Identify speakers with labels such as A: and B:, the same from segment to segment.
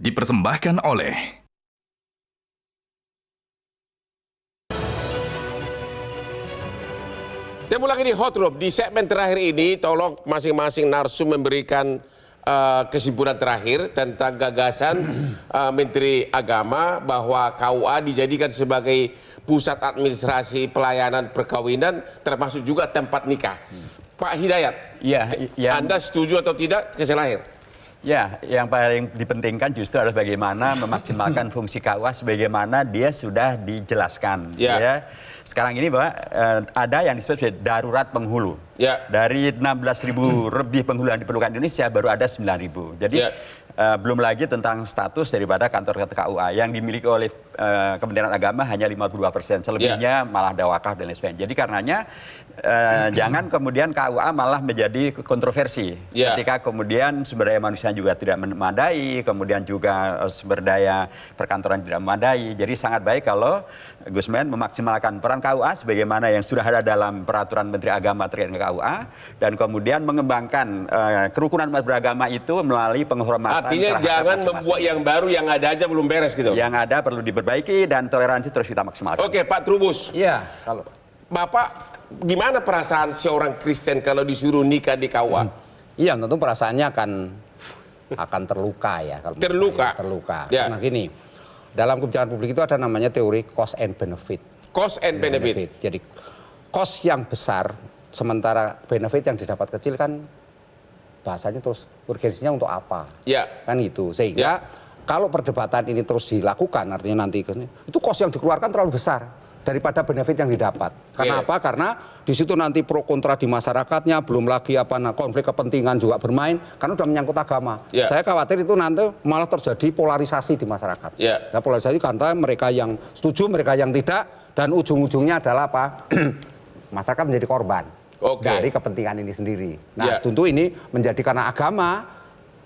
A: dipersembahkan oleh
B: Temu lagi di Hot Room. Di segmen terakhir ini, tolong masing-masing narsum memberikan kesimpulan terakhir tentang gagasan Menteri Agama bahwa KUA dijadikan sebagai pusat administrasi pelayanan perkawinan, termasuk juga tempat nikah. Pak Hidayat, Anda setuju atau tidak kesan lahir?
C: Ya, yang paling dipentingkan justru adalah bagaimana memaksimalkan fungsi KUA sebagaimana dia sudah dijelaskan. Ya. Sekarang ini bahwa ada yang disebut sebagai darurat penghulu. Dari 16.000 lebih penghulu yang diperlukan Indonesia baru ada 9.000. Jadi belum lagi tentang status daripada kantor KUA yang dimiliki oleh Kementerian Agama hanya 52%. Selebihnya malah ada wakaf dan lain sebagainya. Jadi karenanya jangan kemudian KUA malah menjadi kontroversi. Ketika kemudian sumber daya manusia juga tidak memadai, kemudian juga sumber daya perkantoran tidak memadai. Jadi sangat baik kalau Gus Men memaksimalkan peran KUA sebagaimana yang sudah ada dalam peraturan Menteri Agama terkait dengan KUA dan kemudian mengembangkan kerukunan umat beragama itu melalui penghormatan.
B: Artinya jangan membuat yang baru, yang ada aja belum beres gitu.
C: Yang ada perlu diperbaiki dan toleransi terus kita maksimalkan.
B: Oke, Pak Trubus.
D: Iya, kalau
B: Bapak gimana perasaan seorang Kristen kalau disuruh nikah di KUA?
D: Iya, tentu perasaannya akan terluka ya. Kalau terluka.
B: Ya.
D: Karena gini, dalam kebijakan publik itu ada namanya teori cost and benefit.
B: Cost and benefit.
D: Jadi cost yang besar, sementara benefit yang didapat kecil kan bahasanya terus urgensinya untuk apa? Kan itu. Sehingga kalau perdebatan ini terus dilakukan, artinya nanti itu cost yang dikeluarkan terlalu besar daripada benefit yang didapat. Karena apa? Karena di situ nanti pro kontra di masyarakatnya, belum lagi konflik kepentingan juga bermain, karena sudah menyangkut agama. Saya khawatir itu nanti malah terjadi polarisasi di masyarakat. Nah, polarisasi karena mereka yang setuju, mereka yang tidak, dan ujung-ujungnya adalah apa? Masyarakat menjadi korban dari kepentingan ini sendiri. Nah, tentu ini menjadi karena agama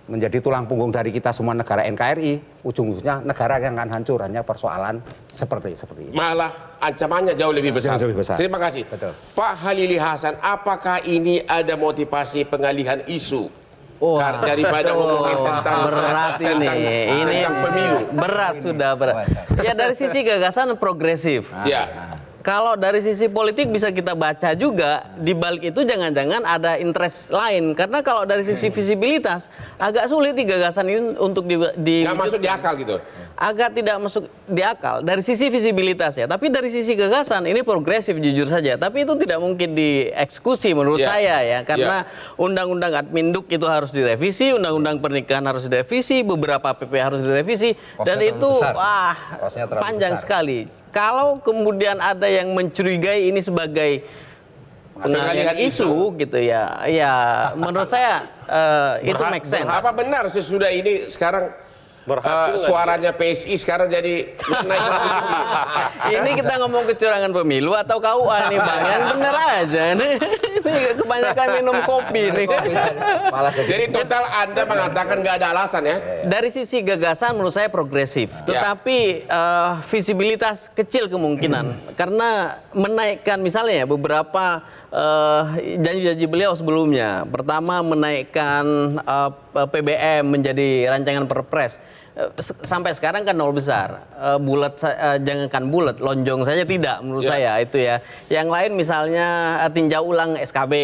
D: menjadi tulang punggung dari kita semua negara NKRI, ujung-ujungnya negara yang akan hancur hanya persoalan seperti ini.
B: Malah ancamannya jauh lebih besar. Terima kasih.
D: Betul.
B: Pak Halili Hasan, apakah ini ada motivasi pengalihan isu daripada ngomongin tentang pemilu?
E: Berat. Ya dari sisi gagasan progresif. Kalau dari sisi politik bisa kita baca juga, di balik itu jangan-jangan ada interest lain. Karena kalau dari sisi visibilitas, agak sulit di gagasan ini untuk
B: nggak masuk di akal gitu?
E: Agak tidak masuk di akal dari sisi visibilitas ya. Tapi dari sisi gagasan ini progresif jujur saja. Tapi itu tidak mungkin dieksekusi menurut saya ya. Karena undang-undang Adminduk itu harus direvisi, undang-undang pernikahan harus direvisi, beberapa PP harus direvisi. Dan itu panjang sekali. Kalau kemudian ada yang mencurigai ini sebagai pengalihan isu gitu ya menurut saya itu make sense.
B: Apa benar sesudah ini sekarang suaranya PSI sekarang jadi naik lagi?
E: Ini kita ngomong kecurangan pemilu atau KUA nih Bang? Yang bener aja nih. Ini kebanyakan minum kopi nih.
B: Jadi total Anda mengatakan nggak ada alasan ya?
E: Dari sisi gagasan menurut saya progresif, tetapi visibilitas kecil kemungkinan karena menaikkan misalnya beberapa janji-janji beliau sebelumnya. Pertama menaikkan PBM menjadi rancangan perpres. Sampai sekarang kan nol besar. Bulat jangankan bulat, lonjong saja tidak menurut saya itu ya. Yang lain misalnya tinjau ulang SKB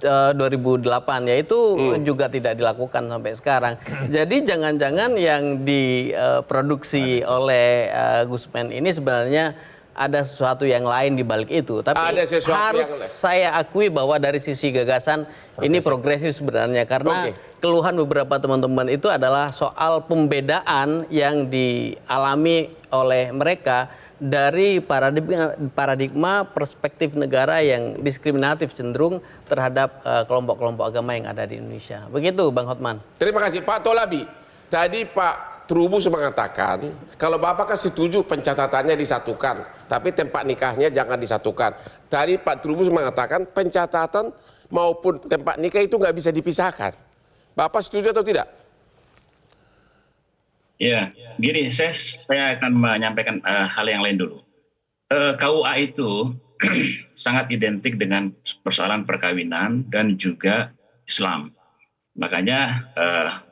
E: 2008 ya itu juga tidak dilakukan sampai sekarang. Jadi jangan-jangan yang diproduksi oleh Gus Men ini sebenarnya ada sesuatu yang lain di balik itu. Tapi harus saya akui bahwa dari sisi gagasan ini progresif sebenarnya. Karena keluhan beberapa teman-teman itu adalah soal pembedaan yang dialami oleh mereka dari paradigma perspektif negara yang diskriminatif cenderung terhadap kelompok-kelompok agama yang ada di Indonesia. Begitu Bang Hotman.
B: Terima kasih Pak Tolabi. Tadi Pak Trubus mengatakan kalau Bapak kan setuju pencatatannya disatukan, tapi tempat nikahnya jangan disatukan. Tadi Pak Trubus mengatakan pencatatan maupun tempat nikah itu nggak bisa dipisahkan. Bapak setuju atau tidak?
F: Ya, gini, saya akan menyampaikan hal yang lain dulu. KUA itu sangat identik dengan persoalan perkawinan dan juga Islam. Makanya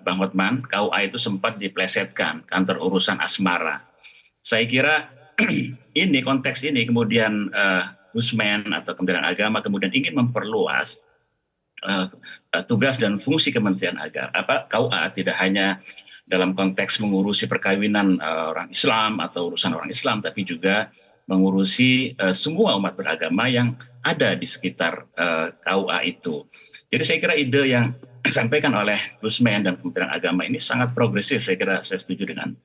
F: Bang Hotman, KUA itu sempat diplesetkan kantor urusan asmara. Saya kira ini konteks ini kemudian Gusmen atau Kementerian Agama kemudian ingin memperluas tugas dan fungsi Kementerian Agama KUA tidak hanya dalam konteks mengurusi perkawinan orang Islam atau urusan orang Islam, tapi juga mengurusi semua umat beragama yang ada di sekitar KUA itu. Jadi saya kira ide yang disampaikan oleh Gusmen dan Kementerian Agama ini sangat progresif. Saya kira saya setuju dengan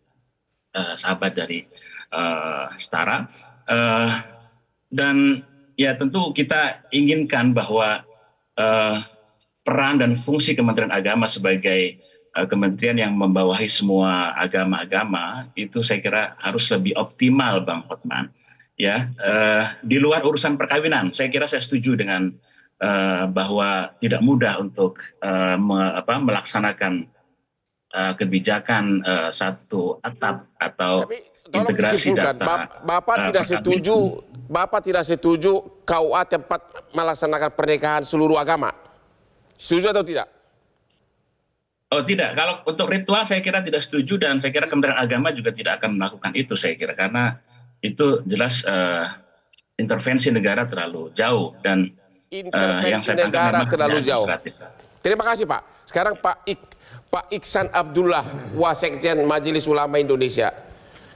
F: sahabat dari Setara. Dan ya tentu kita inginkan bahwa peran dan fungsi Kementerian Agama sebagai kementerian yang membawahi semua agama-agama itu saya kira harus lebih optimal, Bang Hotman. Ya, di luar urusan perkawinan, saya kira saya setuju dengan bahwa tidak mudah untuk melaksanakan kebijakan satu atap atau
B: Tapi tolong
F: integrasi
B: disimpulkan,
F: data.
B: Bapak tidak setuju KUA tempat melaksanakan pernikahan seluruh agama? Setuju atau tidak?
F: Oh tidak, kalau untuk ritual saya kira tidak setuju dan saya kira Kementerian Agama juga tidak akan melakukan itu saya kira karena itu jelas intervensi negara terlalu jauh dan yang
B: Intervensi
F: saya tangkap
B: negara
F: memang
B: terlalu
F: tidak
B: jauh.
F: administratif.
B: Terima kasih Pak. Sekarang Pak Iksan Abdullah, Wasekjen Majelis Ulama Indonesia.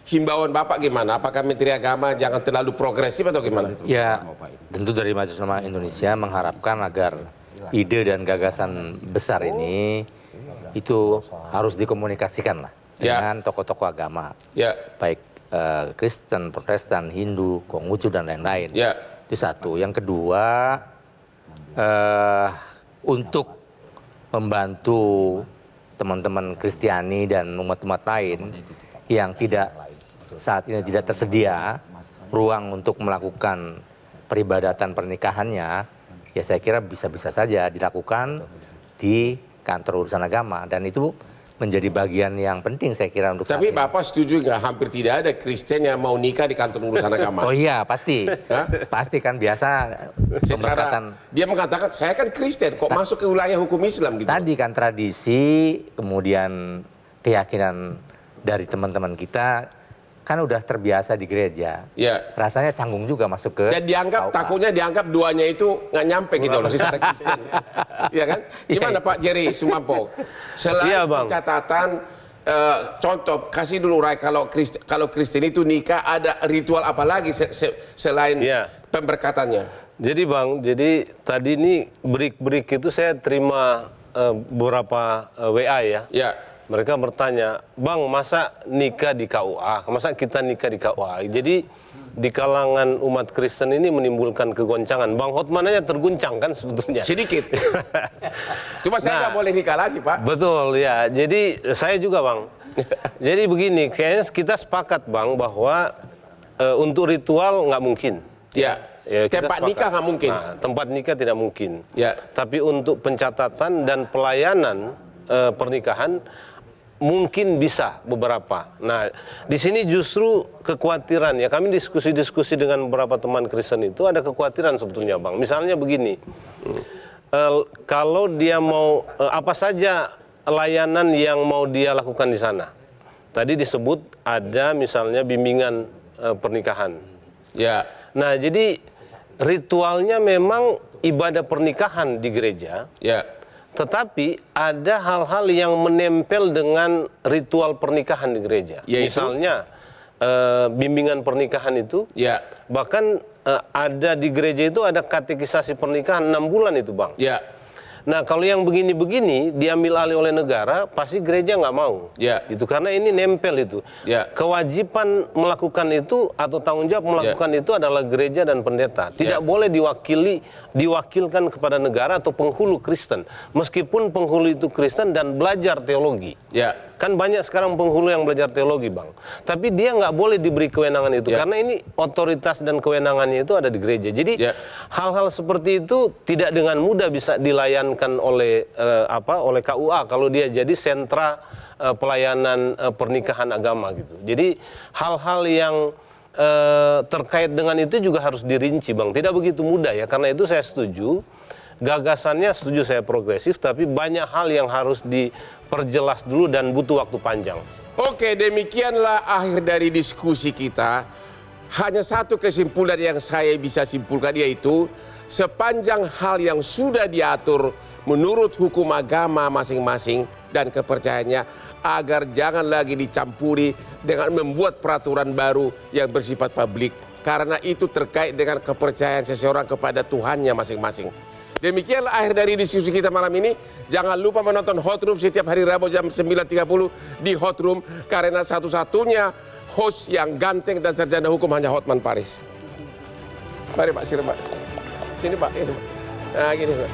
B: Himbauan Bapak gimana? Apakah Menteri Agama jangan terlalu progresif atau gimana?
A: Ya, tentu dari Majelis Ulama Indonesia mengharapkan agar ide dan gagasan besar ini itu harus dikomunikasikan lah dengan tokoh-tokoh agama, baik Kristen, Protestan, Hindu, Konghucu dan lain-lain. Itu satu. Yang kedua, untuk membantu teman-teman Kristiani dan umat-umat lain yang saat ini tidak tersedia ruang untuk melakukan peribadatan pernikahannya, ya saya kira bisa-bisa saja dilakukan di kantor urusan agama dan itu menjadi bagian yang penting saya kira untuk
B: Tapi
A: saat ini.
B: Bapak setuju nggak hampir tidak ada Kristen yang mau nikah di kantor urusan agama?
A: Oh iya pasti, pasti kan biasa pemberkatan.
B: Dia mengatakan saya kan Kristen kok masuk ke wilayah hukum Islam gitu.
A: Tadi kan tradisi kemudian keyakinan dari teman-teman kita kan udah terbiasa di gereja. Rasanya canggung juga masuk ke
B: Dan takutnya dianggap duanya itu nggak nyampe gitu loh secara Kristen. Iya kan? Gimana Pak Jerry Sumampo? Selain catatan contoh kasih dulu Rai kalau Kristen itu nikah ada ritual apa lagi selain pemberkatannya?
G: Jadi Bang, jadi tadi ini break itu saya terima beberapa WA ya. Mereka bertanya, Bang, masa nikah di KUA? Masa kita nikah di KUA? Jadi di kalangan umat Kristen ini menimbulkan kegoncangan. Bang Hotman aja terguncang kan sebetulnya.
B: Sedikit. Cuma saya nggak boleh nikah lagi, Pak.
G: Betul, ya. Jadi saya juga, Bang. Jadi begini, kayaknya kita sepakat, Bang, bahwa untuk ritual nggak mungkin.
B: Ya, tempat nikah nggak mungkin.
G: Nah, tempat nikah tidak mungkin.
B: Ya.
G: Tapi untuk pencatatan dan pelayanan pernikahan mungkin bisa beberapa. Nah, di sini justru kekhawatiran ya. Kami diskusi-diskusi dengan beberapa teman Kristen itu ada kekhawatiran sebetulnya, Bang. Misalnya begini, kalau dia mau apa saja layanan yang mau dia lakukan di sana. Tadi disebut ada misalnya bimbingan pernikahan.
B: Ya.
G: Nah, jadi ritualnya memang ibadah pernikahan di gereja.
B: Ya.
G: Tetapi ada hal-hal yang menempel dengan ritual pernikahan di gereja. Misalnya bimbingan pernikahan itu. Bahkan ada di gereja itu ada katekisasi pernikahan 6 bulan itu, Bang. Nah, kalau yang begini-begini diambil alih oleh negara, pasti gereja nggak mau. Gitu, karena ini nempel itu. Kewajiban melakukan itu atau tanggung jawab melakukan itu adalah gereja dan pendeta. Tidak boleh diwakilkan kepada negara atau penghulu Kristen. Meskipun penghulu itu Kristen dan belajar teologi. Kan banyak sekarang penghulu yang belajar teologi, Bang. Tapi dia nggak boleh diberi kewenangan itu. Karena ini otoritas dan kewenangannya itu ada di gereja. Jadi hal-hal seperti itu tidak dengan mudah bisa dilayankan oleh oleh KUA kalau dia jadi sentra pelayanan pernikahan agama gitu. Jadi hal-hal yang terkait dengan itu juga harus dirinci, Bang. Tidak begitu mudah ya. Karena itu saya setuju gagasannya setuju saya progresif, tapi banyak hal yang harus diperjelas dulu dan butuh waktu panjang.
B: Oke, demikianlah akhir dari diskusi kita. Hanya satu kesimpulan yang saya bisa simpulkan, yaitu sepanjang hal yang sudah diatur menurut hukum agama masing-masing dan kepercayaannya, agar jangan lagi dicampuri dengan membuat peraturan baru yang bersifat publik. Karena itu terkait dengan kepercayaan seseorang kepada Tuhannya masing-masing. Demikianlah akhir dari diskusi kita malam ini. Jangan lupa menonton Hot Room setiap hari Rabu jam 9.30 di Hot Room. Karena satu-satunya host yang ganteng dan sarjana hukum hanya Hotman Paris. Mari Pak, sini Pak. Sini Pak. Nah gini Pak.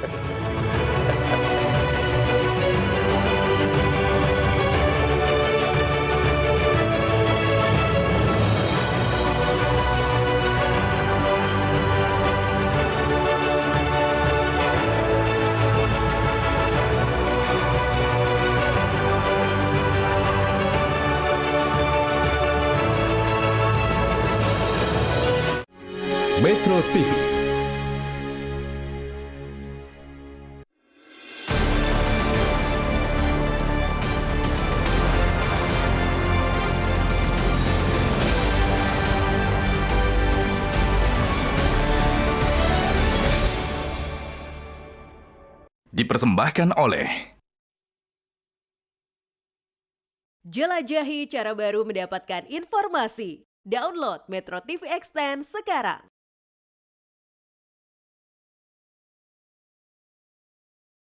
H: Metro TV. Dipersembahkan oleh
I: jelajahi cara baru mendapatkan informasi. Download Metro TV Extend sekarang.